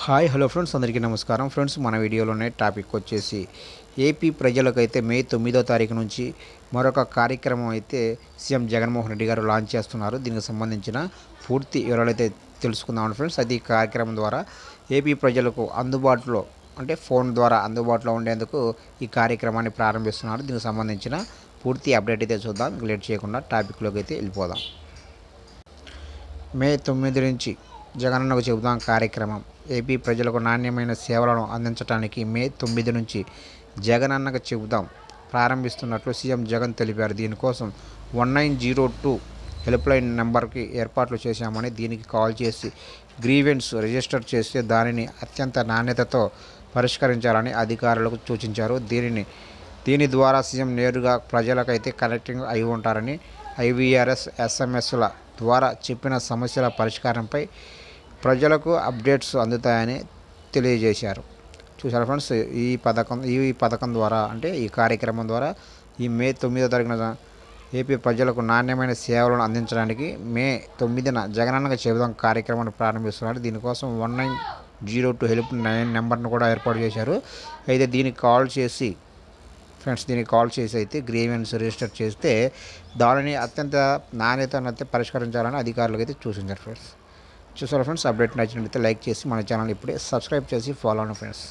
Hi hello friends, అందరికీ నమస్కారం. Friends, మన వీడియోలోనే టాపిక్ వచ్చేసి ఏపీ ప్రజలకైతే మే 9వ తారీఖు నుంచి మరొక కార్యక్రమం అయితే సీఎం జగన్మోహన్ రెడ్డి గారు లాంచ్ చేస్తున్నారు. దీనికి సంబంధించిన పూర్తి వివరాలైతే తెలుసుకుందాం ఫ్రెండ్స్. అది ఈ కార్యక్రమం ద్వారా ఏపీ ప్రజలకు అందుబాటులో అంటే ఫోన్ ద్వారా అందుబాటులో ఉండేందుకు ఈ కార్యక్రమాన్ని ప్రారంభిస్తున్నారు. దీనికి సంబంధించిన పూర్తి అప్డేట్ అయితే చూద్దాం. లేట్ చేయకుండా టాపిక్లోకి అయితే వెళ్ళిపోదాం. మే 9 నుంచి జగనన్నకు చెబుదాం కార్యక్రమం. ఏపీ ప్రజలకు నాణ్యమైన సేవలను అందించడానికి మే 9 నుంచి జగనన్నకు చెబుదాం ప్రారంభిస్తున్నట్లు సీఎం జగన్ తెలిపారు. దీనికోసం 1902 హెల్ప్లైన్ నెంబర్కి ఏర్పాట్లు చేశామని, దీనికి కాల్ చేసి గ్రీవెన్స్ రిజిస్టర్ చేస్తే దానిని అత్యంత నాణ్యతతో పరిష్కరించాలని అధికారులకు సూచించారు. దీని ద్వారా సీఎం నేరుగా ప్రజలకైతే కనెక్టింగ్ అయి ఉంటారని, ఐవీఆర్ఎస్ ఎస్ఎంఎస్ల ద్వారా చెప్పిన సమస్యల పరిష్కారంపై ప్రజలకు అప్డేట్స్ అందుతాయని తెలియజేశారు. చూసారా ఫ్రెండ్స్, ఈ పథకం ద్వారా అంటే ఈ కార్యక్రమం ద్వారా ఈ మే 9వ తారీఖున ఏపీ ప్రజలకు నాణ్యమైన సేవలను అందించడానికి మే 9న జగనన్నకు చెబుదాం కార్యక్రమాన్ని ప్రారంభిస్తున్నారు. దీనికోసం 1902 హెల్ప్ లైన్ నెంబర్ను కూడా ఏర్పాటు చేశారు. అయితే దీనికి కాల్ చేసి అయితే గ్రీవెన్స్ రిజిస్టర్ చేస్తే దానిని అత్యంత నాణ్యతనైతే పరిష్కరించాలని అధికారులకు అయితే సూచించారు ఫ్రెండ్స్. చూసారా ఫ్రెండ్స్, అప్డేట్ నచ్చినట్లయితే లైక్ చేసి మన ఛానల్ ఇప్పుడే సబ్స్క్రైబ్ చేసి ఫాలో అవ్వండి ఫ్రెండ్స్.